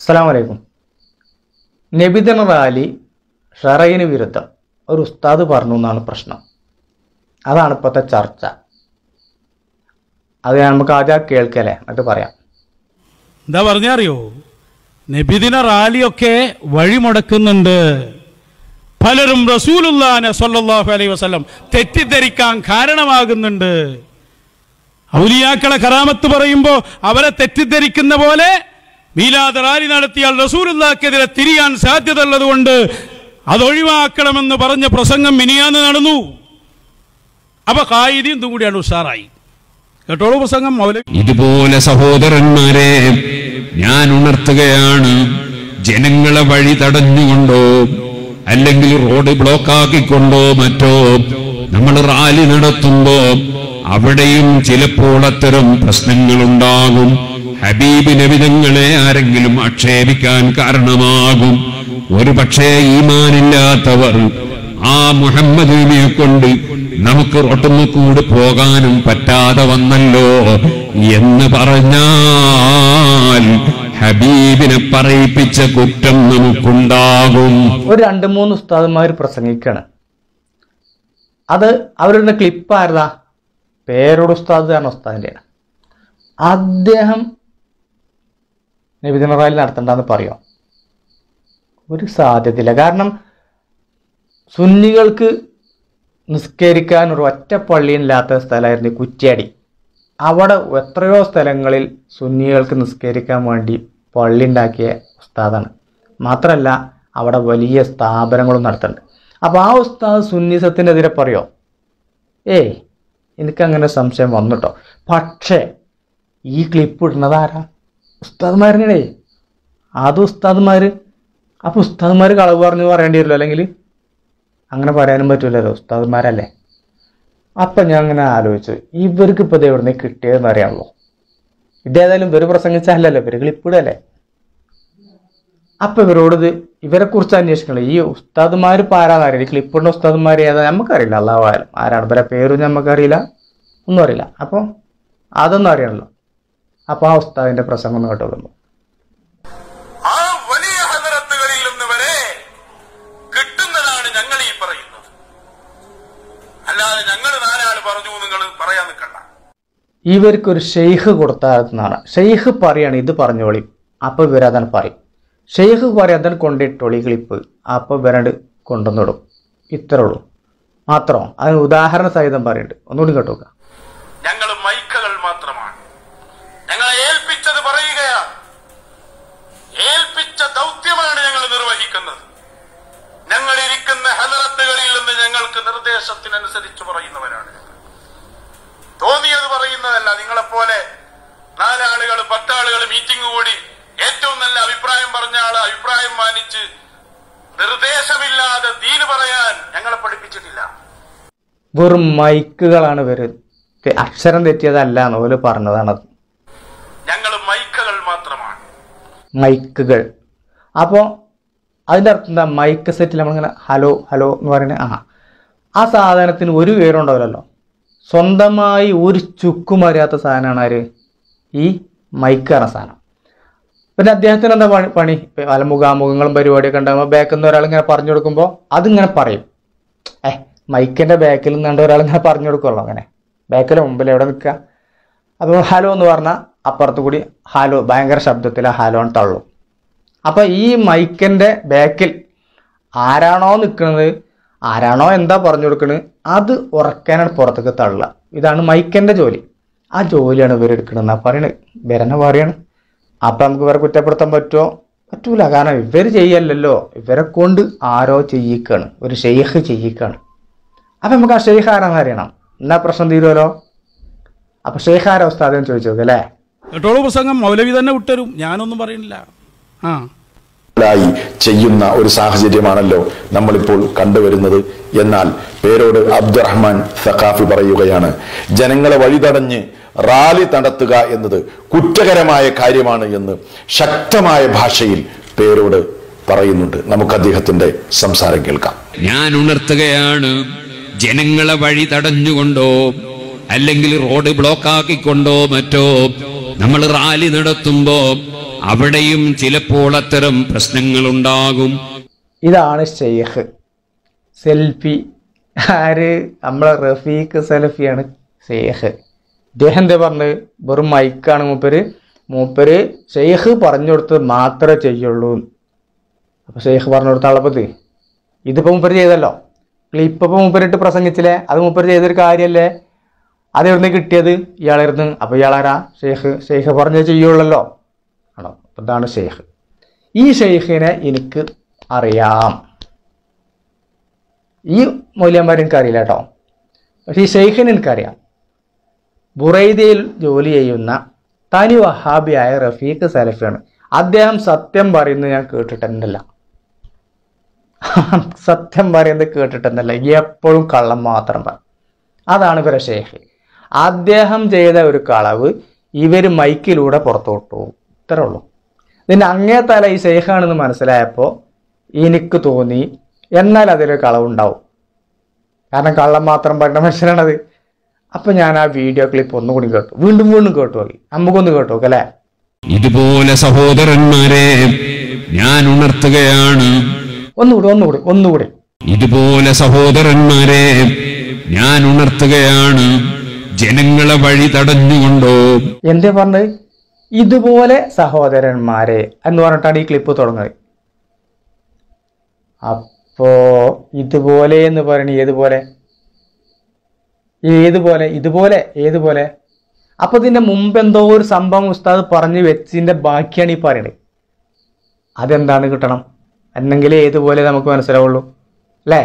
അസ്സലാമു അലൈക്കും. നബിദിന റാലി ഷറയിന് വിരുദ്ധം ഒരു ഉസ്താദ് പറഞ്ഞു എന്നാണ് പ്രശ്നം. അതാണ് ഇപ്പോഴത്തെ ചർച്ച. അത് നമുക്ക് ആദ്യം കേൾക്കല്ലേ, എന്നിട്ട് പറയാം. എന്താ പറഞ്ഞറിയോ, നബിദിന റാലിയൊക്കെ വഴിമുടക്കുന്നുണ്ട്. പലരും റസൂലുള്ളാഹിനെ സ്വല്ലല്ലാഹു അലൈഹി വസല്ലം തെറ്റിദ്ധരിക്കാൻ കാരണമാകുന്നുണ്ട്. ഔലിയാക്കളെ കറാമത്ത് പറയുമ്പോൾ അവരെ തെറ്റിദ്ധരിക്കുന്ന പോലെ മീലാദ് റാലി നടത്തിയാൽ റസൂലുള്ളാഹിക്കെതിരെ തിരിയാൻ സാധ്യത ഉള്ളതുകൊണ്ട് അതൊഴിവാക്കണമെന്ന് പറഞ്ഞ പ്രസംഗം മിനിയാന്ന് നടന്നു. അപ്പൊ ഖായിദി ഇതും കൂടിയാണ് ഉഷാറായി. കേട്ടോളൂ പ്രസംഗം. ഇതുപോലെ സഹോദരന്മാരെ, ഞാൻ ഉണർത്തുകയാണ്, ജനങ്ങളെ വഴി തടഞ്ഞുകൊണ്ടോ അല്ലെങ്കിൽ റോഡ് ബ്ലോക്കാക്കിക്കൊണ്ടോ മറ്റോ നമ്മൾ റാലി നടത്തുമ്പോ അവിടെയും ചിലപ്പോൾ അത്തരം പ്രശ്നങ്ങളുണ്ടാകും. ഹബീബ് നബിതങ്ങളെ ആരെങ്കിലും ആക്ഷേപിക്കാൻ കാരണമാകും. ഒരു പക്ഷേ ഈമാനില്ലാത്തവർ ആ മുഹമ്മദ് നബിയെ കൊണ്ട് നമുക്ക് റോട്ടുമ്മ കൂടി പോകാനും പറ്റാതെ വന്നല്ലോ എന്ന് പറഞ്ഞാൽ ഹബീബിനെ പറയിപ്പിച്ച കുറ്റം നമുക്കുണ്ടാകും. ഒരു 2-3 ഉസ്താദന്മാർ പ്രസംഗിക്കാണ്. അത് അവരുടെ ക്ലിപ്പ് ആരതാ? പേരോട് ഉസ്താദ് ആണ് ഉസ്താദിൻ്റെ. അദ്ദേഹം നബിദിന റാലി നടത്തണ്ടെന്ന് പറയോ? ഒരു സാധ്യതയില്ല. കാരണം സുന്നികൾക്ക് നിസ്കരിക്കാൻ ഒരു ഒറ്റ പള്ളിയില്ലാത്ത സ്ഥലമായിരുന്നു കുറ്റ്യാടി. അവിടെ എത്രയോ സ്ഥലങ്ങളിൽ സുന്നികൾക്ക് നിസ്കരിക്കാൻ വേണ്ടി പള്ളി ഉണ്ടാക്കിയ ഉസ്താദാണ്. മാത്രമല്ല അവിടെ വലിയ സ്ഥാപനങ്ങളും നടത്തുന്നുണ്ട്. അപ്പോൾ ആ ഉസ്താദ് സുന്നിസത്തിനെതിരെ പറയോ? ഏയ്, എനിക്കങ്ങനെ സംശയം വന്നിട്ടോ. പക്ഷേ ഈ ക്ലിപ്പ് ഇടുന്നത് ആരാ? ഉസ്താദ്മാരനേ. അത് ഉസ്താദ്മാർ. അപ്പോൾ ഉസ്താദ്മാർ കളവ് പറഞ്ഞു പറയേണ്ടി വരുമല്ലോ, അല്ലെങ്കിൽ അങ്ങനെ പറയാനും പറ്റില്ലല്ലോ, ഉസ്താദ്മാരല്ലേ. അപ്പം ഞാൻ അങ്ങനെ ആലോചിച്ചു, ഇവർക്ക് ഇപ്പോൾ ഇത് എവിടെ നിന്ന് കിട്ടിയതെന്ന് അറിയാമല്ലോ. ഇതേതായാലും ഇവർ പ്രസംഗിച്ചല്ലല്ലോ, ഇവർ ക്ലിപ്പിടല്ലേ. അപ്പം ഇവരെക്കുറിച്ച് അന്വേഷിക്കണം. ഈ ഉസ്താദ്മാർ ഇപ്പോൾ ആരാന്നറിയില്ല. ഈ ക്ലിപ്പിടുന്ന ഉസ്താദ്മാർ ഏതാ നമുക്കറിയില്ല. അള്ളാഹു ആലം ആരാണ്, ഇവരെ പേരും നമുക്കറിയില്ല, ഒന്നും അറിയില്ല. അപ്പോൾ അതൊന്നും അറിയണല്ലോ. അപ്പോൾ ആ ഉസ്താദിന്റെ പ്രസംഗം ഒന്ന് കേട്ടോളുന്നു. ആ വലിയ ഹദറത്തുകളിൽ നിന്ന് വരെ കിട്ടുന്നതാണ് ഞങ്ങൾ ഈ പറയുന്നത്, അല്ലാതെ ഞങ്ങൾ 4 ആള് പറഞ്ഞു നിങ്ങൾ പറയാൻ നിൽക്കണ്ട. ഇവർക്കൊരു ഷെയ്ഖ് കൊടുത്താണെന്നാണ്. ഷെയ്ഖ് പറയാണ് ഇത് പറഞ്ഞോളി. അപ്പോൾ ഇവരതാണ് പറയും. ഷെയ്ഖ് പറയും അതാണ് കൊണ്ടിട്ടോളി ക്ലിപ്പ്. അപ്പോൾ ഇവരണ്ട് കൊണ്ടുവന്നിടും. ഇത്രേ ഉള്ളൂ. മാത്രം അതിന് ഉദാഹരണ സഹിതം പറയുന്നുണ്ട്. ഒന്നുകൂടി കേട്ടോക്ക. ഞങ്ങൾ മൈക്കകൾ മാത്രമാണ്. ഞങ്ങളെ ഏൽപ്പിച്ചത് പറയുകയാണ്. ഏൽപ്പിച്ച ദൗത്യമാണ് ഞങ്ങൾ നിർവഹിക്കുന്നത്. ഞങ്ങൾ ഇരിക്കുന്ന ഹദറത്തുകളിൽ നിന്ന് ഞങ്ങൾക്ക് നിർദ്ദേശത്തിനനുസരിച്ച് പറയുന്നവരാണ്. തോന്നിയത് പറയുന്നതല്ല. നിങ്ങളെപ്പോലെ 4 ആളുകൾ 10 ആളുകൾ മീറ്റിംഗ് കൂടി ഏറ്റവും നല്ല അഭിപ്രായം പറഞ്ഞ ആള് അഭിപ്രായം മാനിച്ച് നിർദ്ദേശമില്ലാതെ ദീന് പറയാൻ ഞങ്ങളെ പഠിപ്പിച്ചിട്ടില്ല. വെറും മൈക്കുകളാണ് ഇവര്. അക്ഷരം തെറ്റിയതല്ല എന്നോല് പറഞ്ഞതാണത്. ഞങ്ങൾ മൈക്കുകൾ മാത്രമാണ്. മൈക്കുകൾ. അപ്പോൾ അതിൻ്റെ അർത്ഥം എന്താ? മൈക്ക് സെറ്റിൽ നമ്മളിങ്ങനെ ഹലോ ഹലോ എന്ന് പറയുന്നത്. ആ സാധനത്തിന് ഒരു വിവരം ഉണ്ടാവില്ലല്ലോ. സ്വന്തമായി ഒരു ചുക്കും അറിയാത്ത സാധനമാണ് ആര്? ഈ മൈക്ക് എന്ന സാധനം. പിന്നെ അദ്ദേഹത്തിന് എന്താ പണി? പല മുഖാമുഖങ്ങളും പരിപാടിയൊക്കെ ഉണ്ടാകുമ്പോൾ ബാക്കിൽ നിന്ന് ഒരാളിങ്ങനെ പറഞ്ഞു കൊടുക്കുമ്പോൾ അതിങ്ങനെ പറയും. മൈക്കിൻ്റെ ബാക്കിൽ നിന്നുകൊണ്ട് ഒരാളിങ്ങനെ പറഞ്ഞു കൊടുക്കുമല്ലോ. അങ്ങനെ ബാക്കിലോ മുമ്പിൽ എവിടെ നിൽക്കുക. അപ്പോൾ ഹലോ എന്ന് പറഞ്ഞാൽ അപ്പുറത്ത് കൂടി ഹലോ ഭയങ്കര ശബ്ദത്തിൽ ഹലോ എന്ന് തള്ളും. അപ്പോൾ ഈ മൈക്കിൻ്റെ ബാക്കിൽ ആരാണോ നിൽക്കുന്നത്, ആരാണോ എന്താ പറഞ്ഞു കൊടുക്കുന്നത്, അത് ഉറക്കാനാണ് പുറത്തേക്ക് തള്ളുക. ഇതാണ് മൈക്കിൻ്റെ ജോലി. ആ ജോലിയാണ് ഇവരെടുക്കണമെന്നാണ് പറയണത്. ഇവരെന്നെ പറയാണ്. അപ്പം നമുക്ക് ഇവരെ കുറ്റപ്പെടുത്താൻ പറ്റുമോ? പറ്റൂല. കാരണം ഇവർ ചെയ്യല്ലല്ലോ, ഇവരെ കൊണ്ട് ആരോ ചെയ്യിക്കാണ്, ഒരു ഷെയ്ഖ് ചെയ്യിക്കാണ്. അപ്പം നമുക്ക് ആ ഷെയ്ഖ് ആരാന്ന് അറിയണം. എന്നാ പ്രശ്നം തീരുമല്ലോ. അപ്പൊ ഷെയ്ഖ് ആരാ ഉസ്താദ് ചോദിച്ചു നോക്കല്ലേ. കേട്ടോളൂ പ്രസംഗം. മൗലവി തന്നെ വിട്ടരും, ഞാനൊന്നും പറയുന്നില്ല. ചെയ്യുന്ന ഒരു സാഹചര്യമാണല്ലോ നമ്മളിപ്പോൾ കണ്ടുവരുന്നത്. എന്നാൽ പേരോട് അബ്ദുറഹ്മാൻ സഖാഫി പറയുകയാണ്, ജനങ്ങളെ വഴിതടഞ്ഞ് റാലി നടത്തുക എന്നത് കുറ്റകരമായ കാര്യമാണ് എന്ന് ശക്തമായ ഭാഷയിൽ പേരോട് പറയുന്നുണ്ട്. നമുക്ക് അദ്ദേഹത്തിന്റെ സംസാരം കേൾക്കാം. ഞാൻ ഉണർത്തുകയാണ്, ജനങ്ങളെ വഴി തടഞ്ഞുകൊണ്ടോ അല്ലെങ്കിൽ റോഡ് ബ്ലോക്കാക്കിക്കൊണ്ടോ മറ്റോ നമ്മൾ റാലി നടത്തുമ്പോ അവിടെയും ചിലപ്പോൾ അത്തരം പ്രശ്നങ്ങളുണ്ടാകും. ഇതാണ് ഷെയ്ഖ് സെൽഫി. ആര്? നമ്മളെ റഫീഖ് സലഫിയാണ് ഷെയ്ഖ്. ഇദ്ദേഹം എന്താ പറഞ്ഞത്? വെറും മൈക്കാണ് മൂപ്പര് ഷെയ്ഖ് പറഞ്ഞു കൊടുത്തത് മാത്രമേ ചെയ്യുള്ളൂ. അപ്പൊ ഷെയ്ഖ് പറഞ്ഞു കൊടുത്ത ആളപ്പത് ഇതിപ്പോ മൂപ്പര് ചെയ്തല്ലോ, ക്ലിപ്പ് ഇപ്പൊ മൂപ്പരിട്ട് പ്രസംഗിച്ചില്ലേ, അത് മൂപ്പര് ചെയ്തൊരു കാര്യമല്ലേ, അതെവിടുന്ന് കിട്ടിയത്? ഇയാളായിരുന്നു. അപ്പൊ ഇയാളാരാ? ഷെയ്ഖ് പറഞ്ഞത് ചെയ്യുള്ളല്ലോ ആണോ? ഇതാണ് ഷെയ്ഖ്. ഈ ഷെയ്ഖിനെ എനിക്ക് അറിയാം, ഈ മൗലവിമാരെ എനിക്കറിയില്ല കേട്ടോ, പക്ഷെ ഈ ഷെയ്ഖിനെ എനിക്കറിയാം. ബുറൈദയിൽ ജോലി ചെയ്യുന്ന തനി വഹാബിയായ റഫീഖ് സലഫിയാണ്. അദ്ദേഹം സത്യം പറയുന്നത് ഞാൻ കേട്ടിട്ടുണ്ടല്ല, സത്യം പറയുന്നത് കേട്ടിട്ടുണ്ടല്ല, എപ്പോഴും കള്ളം മാത്രം പറയും. അതാണ് ഇവരെ ഷെയ്ഖ്. അദ്ദേഹം ചെയ്ത ഒരു കളവ് ഇവർ മൈക്കിലൂടെ പുറത്തു വിട്ടു, ഇത്രേ ഉള്ളൂ. ഇതിന് അങ്ങേ തല ഈ ഷെയ്ഖാണെന്ന് മനസ്സിലായപ്പോൾ എനിക്ക് തോന്നി എന്നാൽ അതിലൊരു കളവുണ്ടാവും, കാരണം കള്ളം മാത്രം പറയുന്ന മനുഷ്യനാണത്. അപ്പൊ ഞാൻ ആ വീഡിയോ ക്ലിപ്പ് ഒന്നുകൂടി കേട്ടു, വീണ്ടും കേട്ടു നോക്കി, നമുക്കൊന്ന് കേട്ടു നോക്കി അല്ലേ. ഇതുപോലെ സഹോദരന്മാരെ ഞാൻ ഉണർത്തുകയാണ്, ഒന്നുകൂടി. ഇതുപോലെ സഹോദരന്മാരെ ഞാൻ ഉണർത്തുകയാണ്, ജനങ്ങളെ വഴി തടഞ്ഞുകൊണ്ടോ. എന്തേ പറഞ്ഞത്? ഇതുപോലെ സഹോദരന്മാരെ എന്ന് പറഞ്ഞിട്ടാണ് ഈ ക്ലിപ്പ് തുടങ്ങുന്നത്. അപ്പോ ഇതുപോലെ എന്ന് പറയണ ഏതുപോലെ? അപ്പൊ ഇതിന്റെ മുമ്പ് എന്തോ ഒരു സംഭവം ഉസ്താദ് പറഞ്ഞു വെച്ചതിന്റെ ബാക്കിയാണ് ഈ പറയണത്. അതെന്താണ് കിട്ടണം എന്നെങ്കിലേ ഏതുപോലെ നമുക്ക് മനസ്സിലാവുള്ളൂ അല്ലേ?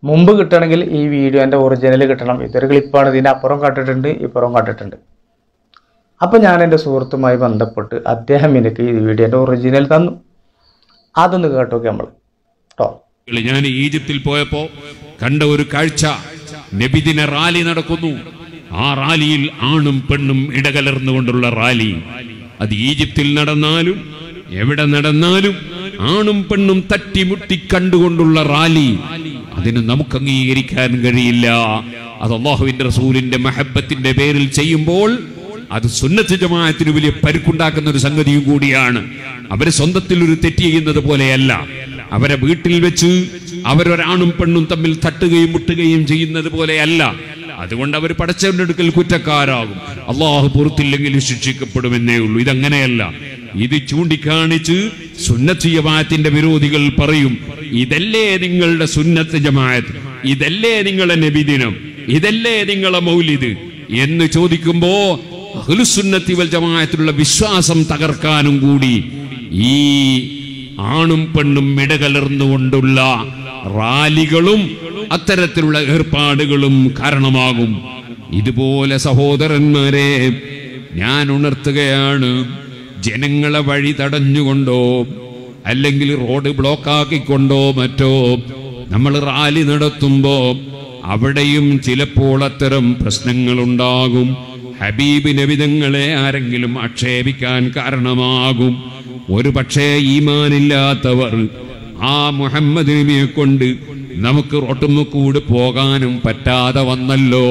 മുമ്പ് കിട്ടണമെങ്കിൽ ഈ വീഡിയോന്റെ ഒറിജിനൽ കിട്ടണം. ഇതൊരു ക്ലിപ്പാണ്, ഇതിന്റെ അപ്പുറം കണ്ടിട്ടുണ്ട്, ഇപ്പുറം കണ്ടിട്ടുണ്ട്. അപ്പൊ ഞാൻ എൻ്റെ സുഹൃത്തുമായി ബന്ധപ്പെട്ട് അദ്ദേഹം എനിക്ക് ഈ വീഡിയോന്റെ ഒറിജിനൽ തന്നു. അതൊന്ന് കേട്ടോക്കെ നമ്മൾ കേട്ടോ. ഞാൻ ഈജിപ്തിൽ പോയപ്പോ കണ്ട ഒരു കാഴ്ച, നബിദിന റാലി നടക്കുന്നു. ആ റാലിയിൽ ആണും പെണ്ണും ഇടകലർന്നുകൊണ്ടുള്ള റാലി. അത് ഈജിപ്തിൽ നടന്നാലും എവിടെ നടന്നാലും ആണും പെണ്ണും തട്ടിമുട്ടി കണ്ടുകൊണ്ടുള്ള റാലി, അതിന് നമുക്ക് അംഗീകരിക്കാൻ കഴിയില്ല. അത് അല്ലാഹുവിന്റെ റസൂലിന്റെ മഹബത്തിന്റെ പേരിൽ ചെയ്യുമ്പോൾ അത് സുന്നത്ത് ജമാഅത്തിന് വലിയ പരുക്കുണ്ടാക്കുന്ന ഒരു സംഗതിയും കൂടിയാണ്. അവര് സ്വന്തത്തിൽ ഒരു തെറ്റ് ചെയ്യുന്നത് പോലെയല്ല, അവരെ വീട്ടിൽ വെച്ച് അവരൊരാണും പെണ്ണും തമ്മിൽ തട്ടുകയും മുട്ടുകയും ചെയ്യുന്നത് പോലെയല്ല. അതുകൊണ്ട് അവർ പടച്ചവന്റെ അടുക്കൽ കുറ്റക്കാരാകും, അള്ളാഹു പുറത്തില്ലെങ്കിൽ ശിക്ഷിക്കപ്പെടുമെന്നേ ഉള്ളൂ. ഇതങ്ങനെയല്ല. ഇത് ചൂണ്ടിക്കാണിച്ച് സുന്നത്ത് ജമാഅത്തിന്റെ വിരോധികൾ പറയും, ഇതല്ലേ നിങ്ങളുടെ സുന്നത്ത് ജമാഅത്ത്, ഇതല്ലേ നിങ്ങളുടെ നബിദിനം, ഇതല്ലേ നിങ്ങളെ മൗലിദ് എന്ന് ചോദിക്കുമ്പോ അഹ്ലുസുന്നത്തി വൽ ജമാഅത്തിലുള്ള വിശ്വാസം തകർക്കാനും കൂടി ഈ ആണും പെണ്ണും ഇടകലർന്നുകൊണ്ടുള്ള റാലികളും അത്തരത്തിലുള്ള ഏർപ്പാടുകളും കാരണമാകും. ഇതുപോലെ സഹോദരന്മാരെ ഞാൻ ഉണർത്തുകയാണ്, ജനങ്ങളെ വഴി തടഞ്ഞുകൊണ്ടോ അല്ലെങ്കിൽ റോഡ് ബ്ലോക്കാക്കിക്കൊണ്ടോ മറ്റോ നമ്മൾ റാലി നടത്തുമ്പോ അവിടെയും ചിലപ്പോൾ അത്തരം പ്രശ്നങ്ങളുണ്ടാകും. ഹബീബ് നബിതങ്ങളെ ആരെങ്കിലും ആക്ഷേപിക്കാൻ കാരണമാകും. ഒരു പക്ഷേ ഈമാനില്ലാത്തവർ ആ മുഹമ്മദ് നബിയെ കൊണ്ട് നമുക്ക് റോട്ടുമുക്കൂട് പോകാനും പറ്റാതെ വന്നല്ലോ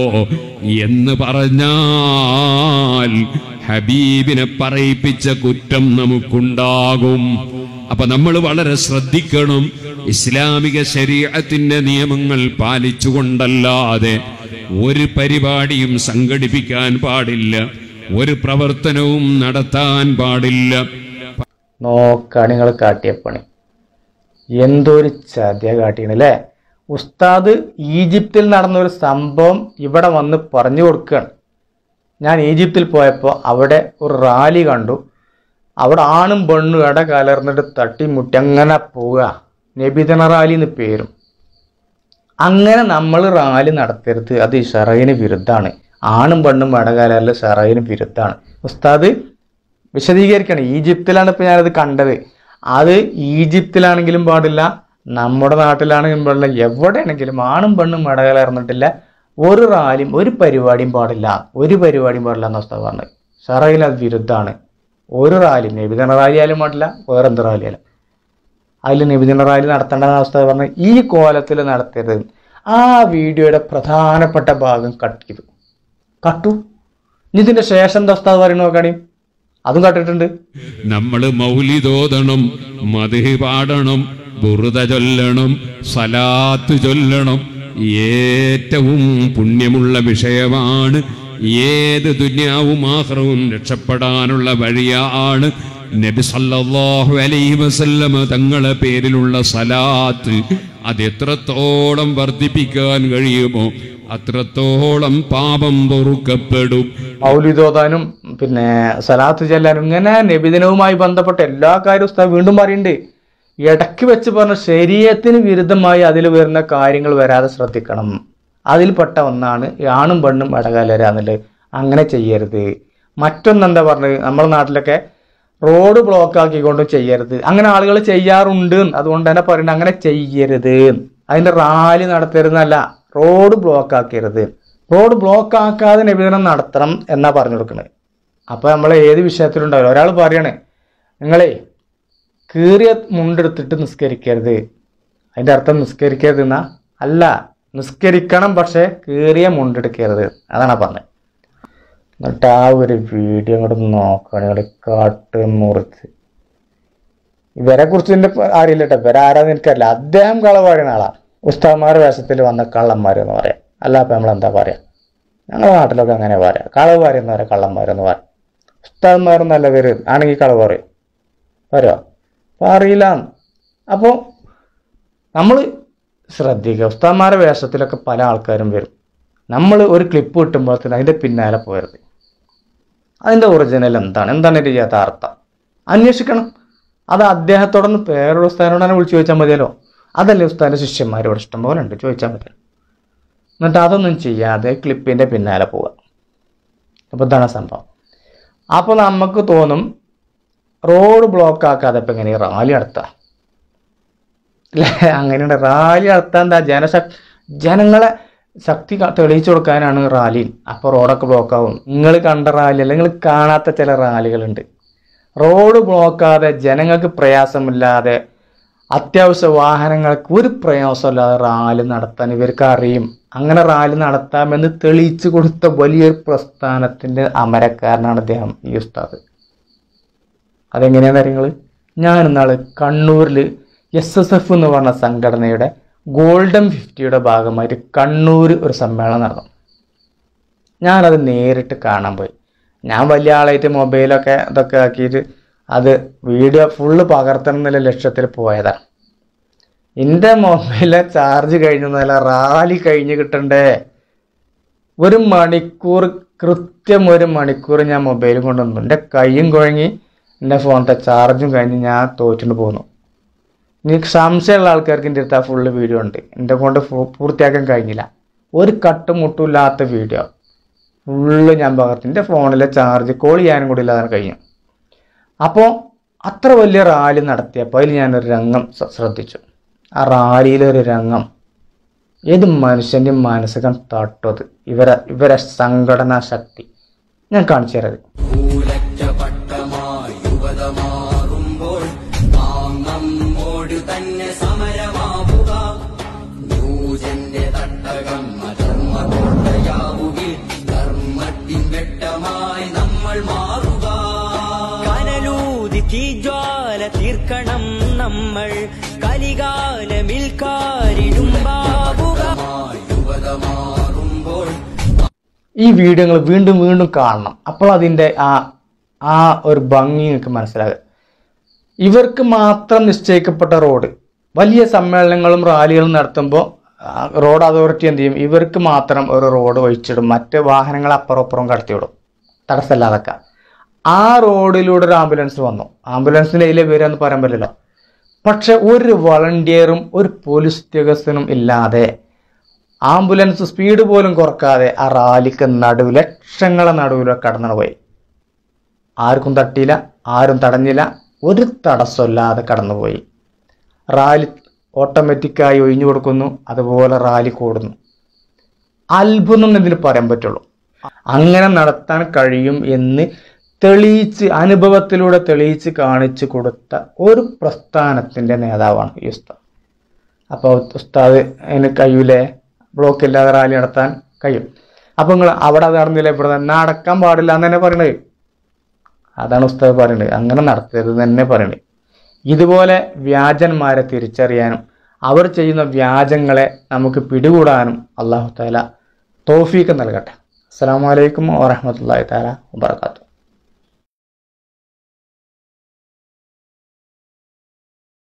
എന്ന് പറഞ്ഞാൽ ഹബീബിനെ പറയിപ്പിച്ച കുറ്റം നമുക്കുണ്ടാകും. അപ്പൊ നമ്മൾ വളരെ ശ്രദ്ധിക്കണം. ഇസ്ലാമിക ശരീഅത്തിന്റെ നിയമങ്ങൾ പാലിച്ചുകൊണ്ടല്ലാതെ ഒരു പരിപാടിയും സംഘടിപ്പിക്കാൻ പാടില്ല, ഒരു പ്രവർത്തനവും നടത്താൻ പാടില്ല. നോക്കാണ് നിങ്ങൾ കാട്ടിയ പണി, എന്തൊരു ചതിയ കാട്ടിയല്ലേ. ഉസ്താദ് ഈജിപ്തിൽ നടന്നൊരു സംഭവം ഇവിടെ വന്ന് പറഞ്ഞു കൊടുക്കുകയാണ്. ഞാൻ ഈജിപ്തിൽ പോയപ്പോൾ അവിടെ ഒരു റാലി കണ്ടു. അവിടെ ആണും പെണ്ണും ഇട കലർന്നിട്ട് തട്ടിമുട്ടി അങ്ങനെ പോവുക, നബിദിന റാലി എന്ന് പേരും. അങ്ങനെ നമ്മൾ റാലി നടത്തരുത്, അത് ശറഈന് വിരുദ്ധാണ്. ആണും പെണ്ണും ഇട കലരൽ ശറഈന് വിരുദ്ധാണ്. ഉസ്താദ് വിശദീകരിക്കണം. ഈജിപ്തിലാണ് ഇപ്പം ഞാനത് കണ്ടത്. അത് ഈജിപ്തിലാണെങ്കിലും പാടില്ല, നമ്മുടെ നാട്ടിലാണെങ്കിലും പാടില്ല, എവിടെയാണെങ്കിലും ആണും പെണ്ണും ഇടകലർന്നിട്ടില്ല ഒരു റാലിയും ഒരു പരിപാടിയും പാടില്ല, ഒരു പരിപാടിയും പാടില്ല എന്ന ഉസ്താദ് പറഞ്ഞത്. ശറഈന് അത് വിരുദ്ധാണ്. ഒരു റാലി, നബിദിന റാലി ആയാലും പാടില്ല, വേറെന്ത് റാലി ആയാലും അതിൽ നബിദിന റാലി നടത്തേണ്ടെന്ന അവസ്ഥ പറഞ്ഞ് ഈ കോലത്തിൽ നടത്തരുത്. ആ വീഡിയോയുടെ പ്രധാനപ്പെട്ട ഭാഗം കട്ട് ചെയ്തു. കട്ടു. ഇനി ഇതിന്റെ ശേഷം എന്താ ഉസ്താദ് പറയുന്നത് നോക്കാണി. അതും കേട്ടിട്ടുണ്ട്. നമ്മൾ മൗലിദോദണം, മദ്ഹ് പാടണം, ബുറുദ ചൊല്ലണം, സലാത്ത് ചൊല്ലണം. ഏറ്റവും പുണ്യമുള്ള വിഷയമാണ്. ഏത് ദുനിയാവും ആഖിറവും രക്ഷപ്പെടാനുള്ള വഴിയാണ് നബി സല്ലല്ലാഹു അലൈഹി വസല്ലമ തങ്ങളെ പേരിലുള്ള സലാത്ത്. അത് എത്രത്തോളം വർദ്ധിപ്പിക്കാൻ കഴിയുമോ അത്രത്തോളം പാപം പൊറുക്കപ്പെടും. മൗലിദോദാനും പിന്നെ സലാത്ത് ചെല്ലാനും ഇങ്ങനെ നബിദിനവുമായി ബന്ധപ്പെട്ട എല്ലാ കാര്യവും ഉസ്താദ് വീണ്ടും പറയുന്നുണ്ട്. ഇടയ്ക്ക് വെച്ച് പറഞ്ഞ ശരീഅത്തിന് വിരുദ്ധമായി അതിൽ വരുന്ന കാര്യങ്ങൾ വരാതെ ശ്രദ്ധിക്കണം. അതിൽപ്പെട്ട ഒന്നാണ് ആണും പെണ്ണും ഇടകലരാന്നുള്ളത്. അങ്ങനെ ചെയ്യരുത്. മറ്റൊന്നെന്താ പറഞ്ഞത്, നമ്മുടെ നാട്ടിലൊക്കെ റോഡ് ബ്ലോക്ക് ആക്കിക്കൊണ്ടും ചെയ്യരുത്. അങ്ങനെ ആളുകൾ ചെയ്യാറുണ്ട്, അതുകൊണ്ട് തന്നെ പറയുന്നത് അങ്ങനെ ചെയ്യരുത്. അതിന്റെ റാലി നടത്തരുന്നല്ല, റോഡ് ബ്ലോക്ക് ആക്കരുത്. റോഡ് ബ്ലോക്ക് ആക്കാതെ നബിദിനം നടത്തണം എന്നാ പറഞ്ഞു കൊടുക്കുന്നത്. അപ്പൊ നമ്മൾ ഏത് വിഷയത്തിലുണ്ടാവില്ല. ഒരാൾ പറയണേ നിങ്ങളെ കീറിയ മുണ്ടെടുത്തിട്ട് നിസ്കരിക്കരുത്. അതിന്റെ അർത്ഥം നിസ്കരിക്കരുത് എന്നാ അല്ല, നിസ്കരിക്കണം, പക്ഷെ കീറിയ മുണ്ടെടുക്കരുത്. അതാണ് പറഞ്ഞത്. എന്നിട്ട് ആ ഒരു വീഡിയോ അങ്ങോട്ട് നോക്കുകയാണെങ്കിൽ കാട്ട് മുറിച്ച് ഇവരെ കുറിച്ച് എൻ്റെ അറിയില്ല കേട്ടോ, ഇവരെ ആരാന്ന് എനിക്കറിയില്ല. അദ്ദേഹം കളവാടിയ ആളാണ്. ഉസ്താദ്മാരുടെ വേഷത്തിൽ വന്ന കള്ളന്മാരെന്ന് പറയാം. അല്ല അപ്പം നമ്മളെന്താ പറയാ, ഞങ്ങളുടെ നാട്ടിലൊക്കെ അങ്ങനെ പറയാം. കളവ് പറയുന്നവരെ കള്ളന്മാരെന്ന് പറയാം. ഉസ്താദ്മാരും നല്ല പേര് ആണെങ്കിൽ കളവ് പറയും, വരുമോ? അപ്പം അറിയില്ല. അപ്പോൾ നമ്മൾ ശ്രദ്ധിക്കുക. ഉസ്താദ്മാരുടെ വേഷത്തിലൊക്കെ പല ആൾക്കാരും വരും. നമ്മൾ ഒരു ക്ലിപ്പ് കിട്ടുമ്പോഴത്തേന് അതിൻ്റെ പിന്നാലെ പോയരുത്. അതിൻ്റെ ഒറിജിനൽ എന്താണ് ഇതിൻ്റെ യഥാർത്ഥം അന്വേഷിക്കണം. അത് അദ്ദേഹത്തോടൊന്ന് വേറൊരു ഉസ്താദിനോട് തന്നെ വിളിച്ച് ചോദിച്ചാൽ മതിയല്ലോ. അതല്ലേ ഉസ്താദിൻ്റെ ശിഷ്യന്മാരോട് ഇഷ്ടം പോലെ ഉണ്ട്, ചോദിച്ചാൽ മതി. എന്നിട്ട് അതൊന്നും ചെയ്യാതെ ക്ലിപ്പിൻ്റെ പിന്നാലെ പോവുക. അപ്പോൾ ഇതാണ് സംഭവം. അപ്പോൾ നമുക്ക് തോന്നും റോഡ് ബ്ലോക്ക് ആക്കാതെ ഇപ്പം എങ്ങനെ റാലി നടത്താം അല്ലേ? അങ്ങനെയുണ്ട്. റാലി നടത്താൻ എന്താ, ജനങ്ങളെ ശക്തി തെളിയിച്ചു കൊടുക്കാനാണ് റാലി. അപ്പോൾ റോഡൊക്കെ ബ്ലോക്ക് ആവും. നിങ്ങൾ കണ്ട റാലി അല്ല, നിങ്ങൾ കാണാത്ത ചില റാലികളുണ്ട്. റോഡ് ബ്ലോക്കാതെ ജനങ്ങൾക്ക് പ്രയാസമില്ലാതെ അത്യാവശ്യ വാഹനങ്ങൾക്ക് ഒരു പ്രയാസമില്ലാതെ റാലി നടത്താൻ ഇവർക്ക് അറിയും. അങ്ങനെ റാലി നടത്താമെന്ന് തെളിയിച്ചു കൊടുത്ത വലിയൊരു പ്രസ്ഥാനത്തിൻ്റെ അമരക്കാരനാണ് അദ്ദേഹം, ഈ ഉസ്താദ്. അതെങ്ങനെയാണെന്ന് അറിയുങ്ങൾ? ഞാൻ ഇന്നാൾ കണ്ണൂരിൽ SSF എന്ന് പറഞ്ഞ സംഘടനയുടെ ഗോൾഡൻ 50യുടെ ഭാഗമായിട്ട് കണ്ണൂർ ഒരു സമ്മേളനം നടന്നു. ഞാനത് നേരിട്ട് കാണാൻ പോയി. ഞാൻ വലിയ ആളായിട്ട് മൊബൈലൊക്കെ ഇതൊക്കെ ആക്കിയിട്ട് അത് വീഡിയോ ഫുള്ള് പകർത്തണം എന്നുള്ള ലക്ഷ്യത്തിൽ പോയതാണ്. എൻ്റെ മൊബൈലിലെ ചാർജ് കഴിഞ്ഞൊന്നുമല്ല, റാലി കഴിഞ്ഞ് കിട്ടണ്ടേ. ഒരു മണിക്കൂർ, കൃത്യം ഒരു മണിക്കൂർ ഞാൻ മൊബൈൽ കൊണ്ടുവന്നു. എൻ്റെ കൈയും കുഴങ്ങി, എൻ്റെ ഫോണിൻ്റെ ചാർജും കഴിഞ്ഞ് ഞാൻ തോറ്റിട്ട് പോന്നു. എനിക്ക് സംശയമുള്ള ആൾക്കാർക്ക് എൻ്റെ അടുത്ത് ആ ഫുള്ള് വീഡിയോ ഉണ്ട്. എൻ്റെ കൊണ്ട് പൂർത്തിയാക്കാൻ കഴിഞ്ഞില്ല. ഒരു കട്ടുമുട്ടില്ലാത്ത വീഡിയോ ഫുള്ള് ഞാൻ പകർത്തി. എൻ്റെ ഫോണിലെ ചാർജ് കോൾ ചെയ്യാനും കൂടി ഇല്ലാതെ കഴിഞ്ഞു. അപ്പോൾ അത്ര വലിയ റാലി നടത്തിയപ്പോൾ അതിൽ ഞാനൊരു രംഗം ശ്രദ്ധിച്ചു. ആ റാലിയിലൊരു രംഗം ഏത് മനുഷ്യൻ്റെയും മനസ്സുകൾ തട്ടത്, ഇവരെ സംഘടനാ ശക്തി ഞാൻ കാണിച്ചു തരാത്. തീർക്കണം നമ്മൾ കലികാലമിൽ ഈ വീഡിയോകൾ വീണ്ടും വീണ്ടും കാണണം. അപ്പോൾ അതിൻ്റെ ആ ഒരു ഭംഗി നിങ്ങൾക്ക് മനസ്സിലാകുക. ഇവർക്ക് മാത്രം നിശ്ചയിക്കപ്പെട്ട റോഡ്, വലിയ സമ്മേളനങ്ങളും റാലികളും നടത്തുമ്പോൾ റോഡ് അതോറിറ്റി എന്ത് ചെയ്യും, ഇവർക്ക് മാത്രം ഒരു റോഡ് ഒഴിച്ചിടും. മറ്റ് വാഹനങ്ങൾ അപ്പുറം കടത്തിവിടും, തടസ്സമില്ലാതൊക്കെ. ആ റോഡിലൂടെ ഒരു ആംബുലൻസ് വന്നു. ആംബുലൻസിൻ്റെ അതിലെ പേരെന്ന് പറയാൻ പറ്റില്ലല്ലോ. പക്ഷെ ഒരു വളണ്ടിയറും ഒരു പോലീസ് ഉദ്യോഗസ്ഥനും ഇല്ലാതെ, ആംബുലൻസ് സ്പീഡ് പോലും കുറക്കാതെ ആ റാലിക്ക് നടുവ്, ലക്ഷങ്ങളെ നടുവിൽ കടന്നു പോയി. ആർക്കും തട്ടിയില്ല, ആരും തടഞ്ഞില്ല, ഒരു തടസ്സമില്ലാതെ കടന്നുപോയി. റാലി ഓട്ടോമാറ്റിക്കായി ഒഴിഞ്ഞു കൊടുക്കുന്നു, അതുപോലെ റാലി കൂടുന്നു. അത്ഭുതം എന്നതിന് പറയാൻ പറ്റുള്ളൂ. അങ്ങനെ നടത്താൻ കഴിയും എന്ന് തെളിയിച്ച്, അനുഭവത്തിലൂടെ തെളിയിച്ച് കാണിച്ചു കൊടുത്ത ഒരു പ്രസ്ഥാനത്തിൻ്റെ നേതാവാണ് ഈ ഉസ്താദ്. അപ്പോൾ ഉസ്താദ് അതിന് കഴിയൂലേ, ബ്ലോക്ക് ഇല്ലാതെ റാലി നടത്താൻ കഴിയും. അപ്പോൾ നിങ്ങൾ അവിടെ നടന്നില്ല, ഇവിടെ നടക്കാൻ പാടില്ല എന്ന് തന്നെ പറയണത്. അതാണ് ഉസ്താദ് പറയുന്നത്. അങ്ങനെ നടത്തരുത് തന്നെ പറയുന്നത്. ഇതുപോലെ വ്യാജന്മാരെ തിരിച്ചറിയാനും അവർ ചെയ്യുന്ന വ്യാജങ്ങളെ നമുക്ക് പിടികൂടാനും അല്ലാഹു തആല തൗഫീഖ് നൽകട്ടെ. അസ്സലാമു അലൈക്കും വറഹ്മത്തുള്ളാഹി തആല വബറകാതുഹു.